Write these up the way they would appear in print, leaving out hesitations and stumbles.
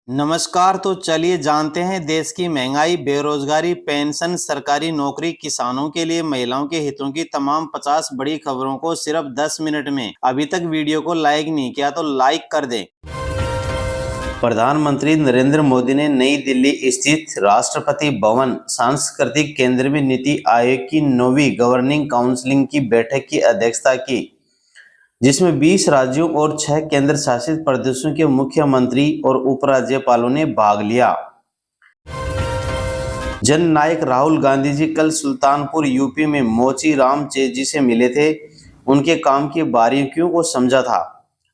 नमस्कार। तो चलिए जानते हैं देश की महंगाई, बेरोजगारी, पेंशन, सरकारी नौकरी, किसानों के लिए महिलाओं के हितों की तमाम 50 बड़ी खबरों को सिर्फ 10 मिनट में। अभी तक वीडियो को लाइक नहीं किया तो लाइक कर दें। प्रधानमंत्री नरेंद्र मोदी ने नई दिल्ली स्थित राष्ट्रपति भवन सांस्कृतिक केंद्र में नीति आयोग की 9वीं गवर्निंग काउंसिल की बैठक की अध्यक्षता की, जिसमें 20 राज्यों और 6 केंद्र शासित प्रदेशों के मुख्यमंत्री और उपराज्यपालों ने भाग लिया। जननायक राहुल गांधी जी कल सुल्तानपुर यूपी में मोची राम जी से मिले थे, उनके काम की बारीकियों को समझा था।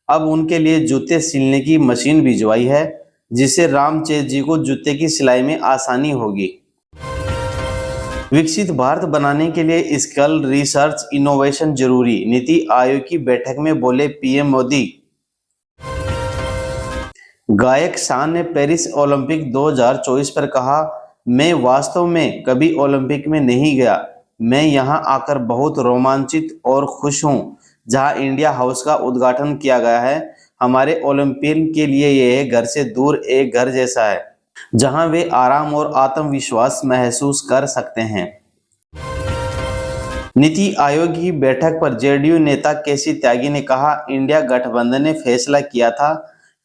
अब उनके लिए जूते सिलने की मशीन भिजवाई है, जिससे राम जी को जूते की सिलाई में आसानी होगी। विकसित भारत बनाने के लिए स्किल रिसर्च इनोवेशन जरूरी, नीति आयोग की बैठक में बोले पीएम मोदी। गायक शान ने पेरिस ओलंपिक 2024 पर कहा, मैं वास्तव में कभी ओलंपिक में नहीं गया। मैं यहां आकर बहुत रोमांचित और खुश हूं। जहां इंडिया हाउस का उद्घाटन किया गया है, हमारे ओलंपियन के लिए यह घर से दूर एक घर जैसा है, जहां वे आराम और आत्मविश्वास महसूस कर सकते हैं। नीति आयोग की बैठक पर जेडीयू नेता केसी त्यागी ने कहा, इंडिया गठबंधन ने फैसला किया था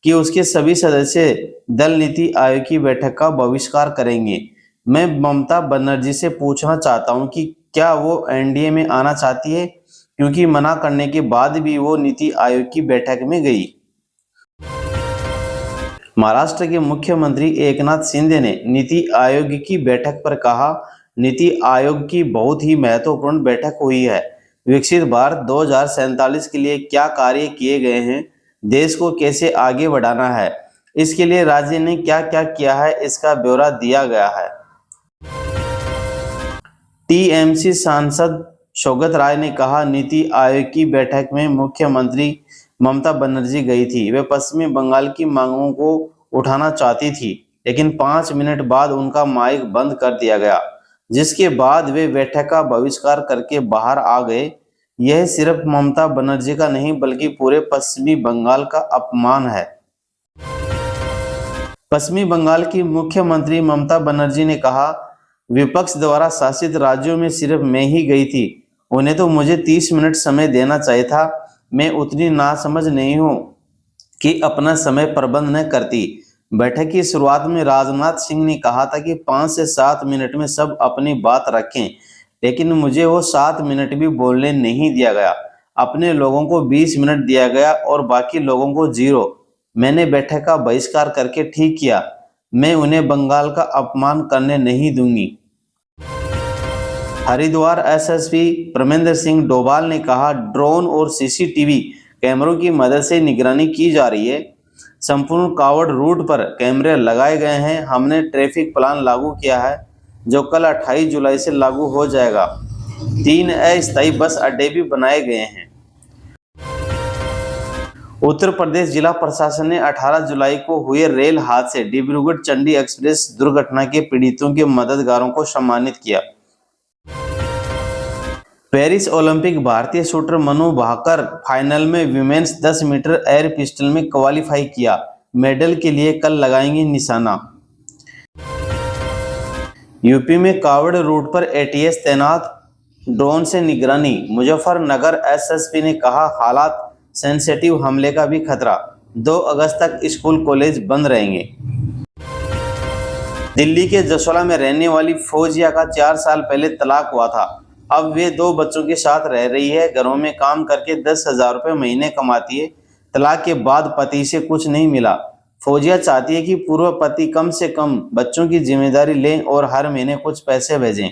कि उसके सभी सदस्य दल नीति आयोग की बैठक का बहिष्कार करेंगे। मैं ममता बनर्जी से पूछना चाहता हूं कि क्या वो एनडीए में आना चाहती है, क्योंकि मना करने के बाद भी वो नीति आयोग की बैठक में गई। महाराष्ट्र के मुख्यमंत्री एकनाथ शिंदे ने नीति आयोग की बैठक पर कहा, नीति आयोग की बहुत ही महत्वपूर्ण बैठक हुई है। विकसित भारत 2047 के लिए क्या कार्य किए गए हैं, देश को कैसे आगे बढ़ाना है, इसके लिए राज्य ने क्या क्या किया है, इसका ब्यौरा दिया गया है। टीएमसी सांसद शौकत राय ने कहा, नीति आयोग की बैठक में मुख्यमंत्री ममता बनर्जी गई थी। वे पश्चिमी बंगाल की मांगों को उठाना चाहती थी, लेकिन 5 मिनट बाद उनका माइक बंद कर दिया गया, जिसके बाद वे बैठक का बहिष्कार करके बाहर आ गए। यह सिर्फ ममता बनर्जी का नहीं बल्कि पूरे पश्चिमी बंगाल का अपमान है। पश्चिमी बंगाल की मुख्यमंत्री ममता बनर्जी ने कहा, विपक्ष द्वारा शासित राज्यों में सिर्फ मैं ही गई थी। उन्हें तो मुझे 30 मिनट समय देना चाहिए था। मैं उतनी नासमझ नहीं हूं कि अपना समय प्रबंध न करती। बैठक की शुरुआत में राजनाथ सिंह ने कहा था कि 5 से 7 मिनट में सब अपनी बात रखें, लेकिन मुझे वो 7 मिनट भी बोलने नहीं दिया गया। अपने लोगों को 20 मिनट दिया गया और बाकी लोगों को 0। मैंने बैठक का बहिष्कार करके ठीक किया। मैं उन्हें बंगाल का अपमान करने नहीं दूंगी। हरिद्वार एसएसपी परमेंद्र सिंह डोभाल ने कहा, ड्रोन और सीसीटीवी कैमरों की मदद से निगरानी की जा रही है। संपूर्ण कावड़ रूट पर कैमरे लगाए गए हैं। हमने ट्रैफिक प्लान लागू किया है, जो कल 28 जुलाई से लागू हो जाएगा। 3 अस्थायी बस अड्डे भी बनाए गए हैं। उत्तर प्रदेश जिला प्रशासन ने 18 जुलाई को हुए रेल हादसे डिब्रूगढ़ चंडी एक्सप्रेस दुर्घटना के पीड़ितों के मददगारों को सम्मानित किया। पेरिस ओलंपिक भारतीय शूटर मनु भाकर फाइनल में विमेंस 10 मीटर एयर पिस्टल में क्वालिफाई किया। मेडल के लिए कल लगाएंगे निशाना। यूपी में कावड़ रूट पर एटीएस तैनात, ड्रोन से निगरानी। मुजफ्फरनगर एसएसपी ने कहा, हालात सेंसिटिव, हमले का भी खतरा। 2 अगस्त तक स्कूल कॉलेज बंद रहेंगे। दिल्ली के जसोला में रहने वाली फौजिया का 4 साल पहले तलाक हुआ था। अब वे 2 बच्चों के साथ रह रही है। घरों में काम करके 10,000 रुपये महीने कमाती है। तलाक के बाद पति से कुछ नहीं मिला। फौजिया चाहती है कि पूर्व पति कम से कम बच्चों की जिम्मेदारी लें और हर महीने कुछ पैसे भेजें।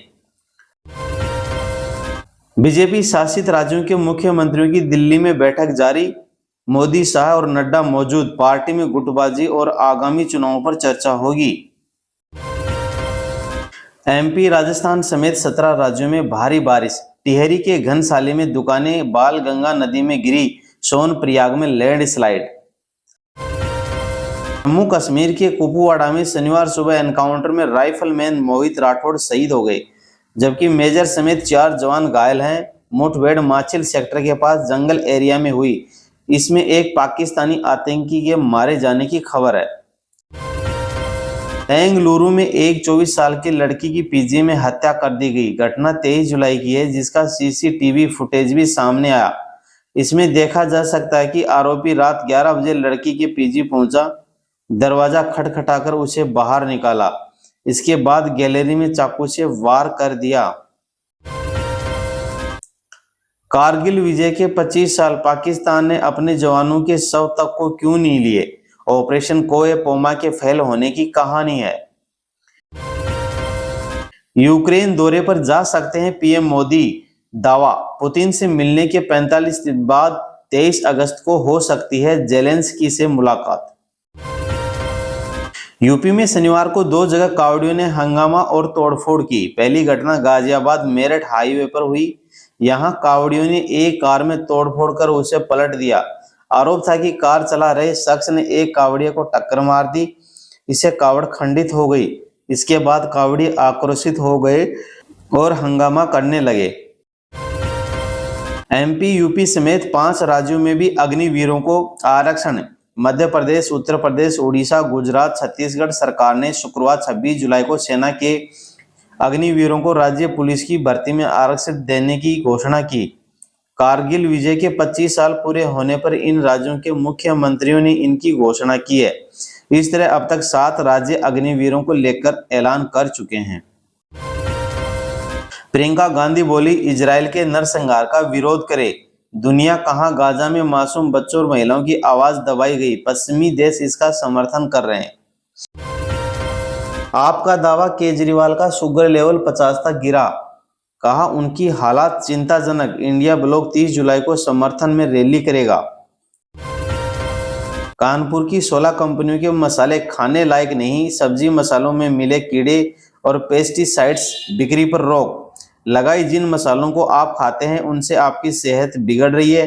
बीजेपी शासित राज्यों के मुख्यमंत्रियों की दिल्ली में बैठक जारी। मोदी, शाह और नड्डा मौजूद। पार्टी में गुटबाजी और आगामी चुनावों पर चर्चा होगी। एमपी, राजस्थान समेत 17 राज्यों में भारी बारिश। टिहरी के घनसाली में दुकानें बालगंगा नदी में गिरी। सोनप्रयाग में लैंडस्लाइड। जम्मू कश्मीर के कुपवाड़ा में शनिवार सुबह एनकाउंटर में राइफलमैन मोहित राठौड़ शहीद हो गए, जबकि मेजर समेत 4 जवान घायल हैं। मुठभेड़ माचिल सेक्टर के पास जंगल एरिया में हुई। इसमें एक पाकिस्तानी आतंकी के मारे जाने की खबर है। बेंगलुरु में एक 24 साल की लड़की की पीजी में हत्या कर दी गई। घटना 23 जुलाई की है, जिसका सीसीटीवी फुटेज भी सामने आया। इसमें देखा जा सकता है कि आरोपी रात 11 बजे लड़की के पीजी पहुंचा, दरवाजा खटखटाकर उसे बाहर निकाला। इसके बाद गैलरी में चाकू से वार कर दिया। कारगिल विजय के 25 साल, पाकिस्तान ने अपने जवानों के शव तक को क्यों नहीं लिए? ऑपरेशन कोए पोमा के फेल होने की कहानी है। यूक्रेन दौरे पर जा सकते हैं पीएम मोदी, दावा। पुतिन से मिलने के 45 दिन बाद 23 अगस्त को हो सकती है जेलेंस्की से मुलाकात। यूपी में शनिवार को 2 जगह कावड़ियों ने हंगामा और तोड़फोड़ की। पहली घटना गाजियाबाद मेरठ हाईवे पर हुई। यहां कावड़ियों ने एक कार में तोड़फोड़ कर उसे पलट दिया। आरोप था कि कार चला रहे शख्स ने एक कावड़िया को टक्कर मार दी। इससे कावड़ खंडित हो गई। इसके बाद कावड़ी आक्रोशित हो गए और हंगामा करने लगे। एमपी, यूपी समेत 5 राज्यों में भी अग्निवीरों को आरक्षण। मध्य प्रदेश, उत्तर प्रदेश, उड़ीसा, गुजरात, छत्तीसगढ़ सरकार ने शुक्रवार 26 जुलाई को सेना के अग्निवीरों को राज्य पुलिस की भर्ती में आरक्षण देने की घोषणा की। कारगिल विजय के 25 साल पूरे होने पर इन राज्यों के मुख्यमंत्रियों ने इनकी घोषणा की है। इस तरह अब तक 7 राज्य अग्निवीरों को लेकर ऐलान कर चुके हैं। प्रियंका गांधी बोली, इजराइल के नरसंहार का विरोध करे। दुनिया कहां, गाजा में मासूम बच्चों और महिलाओं की आवाज दबाई गई। पश्चिमी देश इसका समर्थन कर रहे हैं। आपका दावा, केजरीवाल का शुगर लेवल 50 तक गिरा। कहा उनकी हालात चिंताजनक। इंडिया ब्लॉक 30 जुलाई को समर्थन में रैली करेगा। कानपुर की 16 कंपनियों के मसाले खाने लायक नहीं। सब्जी मसालों में मिले कीड़े और पेस्टिसाइड्स, बिक्री पर रोक लगाई। जिन मसालों को आप खाते हैं उनसे आपकी सेहत बिगड़ रही है।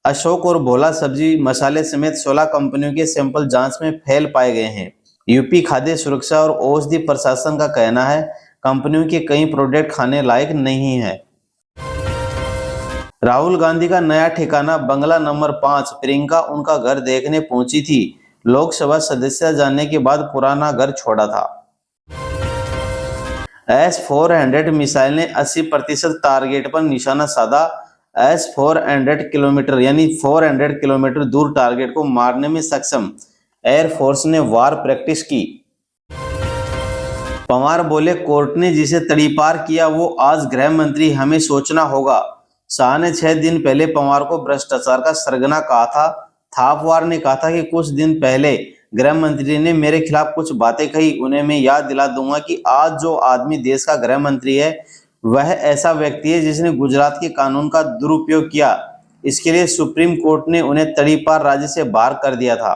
अशोक और भोला सब्जी मसाले समेत 16 कंपनियों के सैंपल जांच में फेल पाए गए हैं। यूपी खाद्य सुरक्षा और औषधि प्रशासन का कहना है कंपनियों के कई प्रोडक्ट खाने लायक नहीं है। राहुल गांधी का नया ठिकाना बंगला नंबर 5। प्रियंका उनका घर देखने पहुंची थी। लोकसभा सदस्य जानने के बाद पुराना घर छोड़ा था। S-400 मिसाइल ने 80% टारगेट पर निशाना साधा। S-400 किलोमीटर यानी 400 किलोमीटर दूर टारगेट को मारने में सक्षम। एयरफोर्स ने वार प्रैक्टिस की। पवार बोले, कोर्ट ने जिसे तड़ीपार किया वो आज गृह मंत्री, हमें सोचना होगा। शाह ने 6 दिन पहले पवार को भ्रष्टाचार का सरगना कहा था। थापवार ने कहा था कि कुछ दिन पहले गृह मंत्री ने मेरे खिलाफ कुछ बातें कही। उन्हें मैं याद दिला दूंगा कि आज जो आदमी देश का गृह मंत्री है वह ऐसा व्यक्ति है जिसने गुजरात के कानून का दुरुपयोग किया। इसके लिए सुप्रीम कोर्ट ने उन्हें तड़ीपार राज्य से बाहर कर दिया था।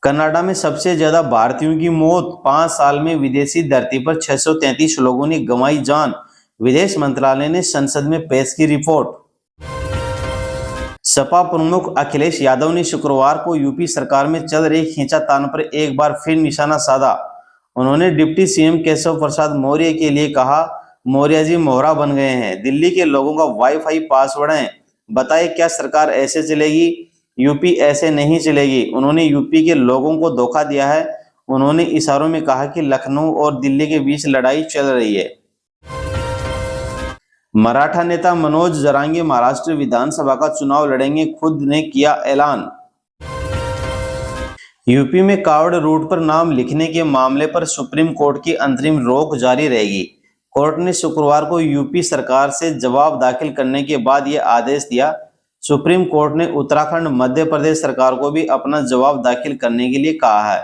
कनाडा में सबसे ज्यादा भारतीयों की मौत। 5 साल में विदेशी धरती पर 633 लोगों ने गंवाई जान। विदेश मंत्रालय ने संसद में पेश की रिपोर्ट। सपा प्रमुख अखिलेश यादव ने शुक्रवार को यूपी सरकार में चल रही खींचातान पर एक बार फिर निशाना साधा। उन्होंने डिप्टी सीएम केशव प्रसाद मौर्य के लिए कहा, मौर्य जी मोहरा बन गए हैं। दिल्ली के लोगों का वाईफाई पासवर्ड है। बताइए क्या सरकार ऐसे चलेगी? यूपी ऐसे नहीं चलेगी। उन्होंने यूपी के लोगों को धोखा दिया है। उन्होंने इशारों में कहा कि लखनऊ और दिल्ली के बीच लड़ाई चल रही है। मराठा नेता मनोज जरांगे महाराष्ट्र विधानसभा का चुनाव लड़ेंगे, खुद ने किया ऐलान। यूपी में कावड़ रूट पर नाम लिखने के मामले पर सुप्रीम कोर्ट की अंतरिम रोक जारी रहेगी। कोर्ट ने शुक्रवार को यूपी सरकार से जवाब दाखिल करने के बाद यह आदेश दिया। सुप्रीम कोर्ट ने उत्तराखंड, मध्य प्रदेश सरकार को भी अपना जवाब दाखिल करने के लिए कहा है।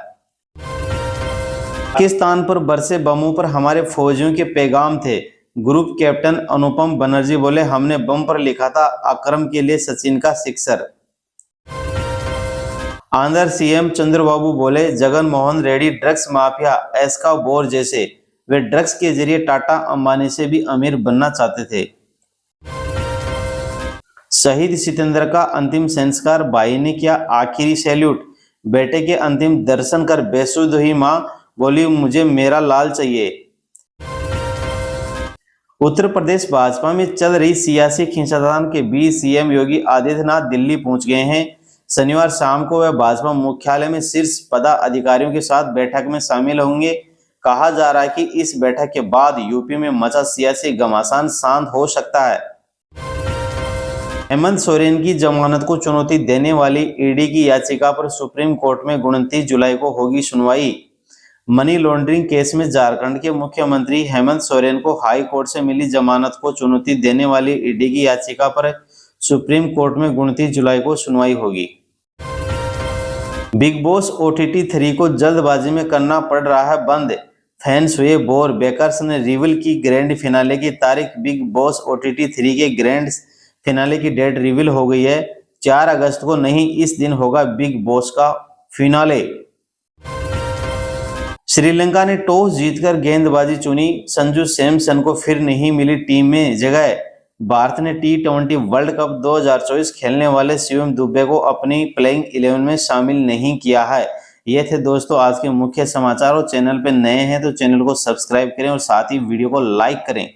पाकिस्तान पर बरसे बमों पर हमारे फौजियों के पैगाम थे। ग्रुप कैप्टन अनुपम बनर्जी बोले, हमने बम पर लिखा था अकरम के लिए सचिन का सिक्सर। आंध्र सीएम चंद्रबाबू बोले, Jagan Mohan Reddy drugs mafia Escobar जैसे। वे ड्रग्स के जरिए टाटा अंबानी से भी अमीर बनना चाहते थे। शहीद सितेंद्र का अंतिम संस्कार, भाई ने किया आखिरी सैल्यूट। बेटे के अंतिम दर्शन कर बेसुध हुई मां बोली, मुझे मेरा लाल चाहिए। उत्तर प्रदेश भाजपा में चल रही सियासी खींचातान के बीच सीएम योगी आदित्यनाथ दिल्ली पहुंच गए हैं। शनिवार शाम को वह भाजपा मुख्यालय में शीर्ष पदाधिकारियों के साथ बैठक में शामिल होंगे। कहा जा रहा है कि इस बैठक के बाद यूपी में मचा सियासी घमासान शांत हो सकता है। हेमंत सोरेन की जमानत को चुनौती देने वाली ईडी की याचिका पर सुप्रीम कोर्ट में 29 जुलाई को होगी सुनवाई। मनी लॉन्ड्रिंग केस में झारखंड के मुख्यमंत्री हेमंत सोरेन को हाई कोर्ट से मिली जमानत को चुनौती देने वाली ईडी की याचिका पर सुप्रीम कोर्ट में 29 जुलाई को सुनवाई होगी। बिग बॉस OTT 3 को जल्दबाजी में करना पड़ रहा है बंद। फैंस हुए बोर। बेकर्स ने रिवील की ग्रैंड फिनाले की तारीख। बिग बॉस OTT 3 के ग्रैंड फिनाले की डेट रिवील हो गई है। 4 अगस्त को नहीं, इस दिन होगा बिग बॉस का फिनाले। श्रीलंका ने टॉस जीतकर गेंदबाजी चुनी। संजू सैमसन को फिर नहीं मिली टीम में जगह। भारत ने T20 वर्ल्ड कप 2024 खेलने वाले शिवम दुबे को अपनी प्लेइंग 11 में शामिल नहीं किया है। ये थे दोस्तों आज के मुख्य समाचार। और चैनल पे नए हैं तो चैनल को सब्सक्राइब करें और साथ ही वीडियो को लाइक करें।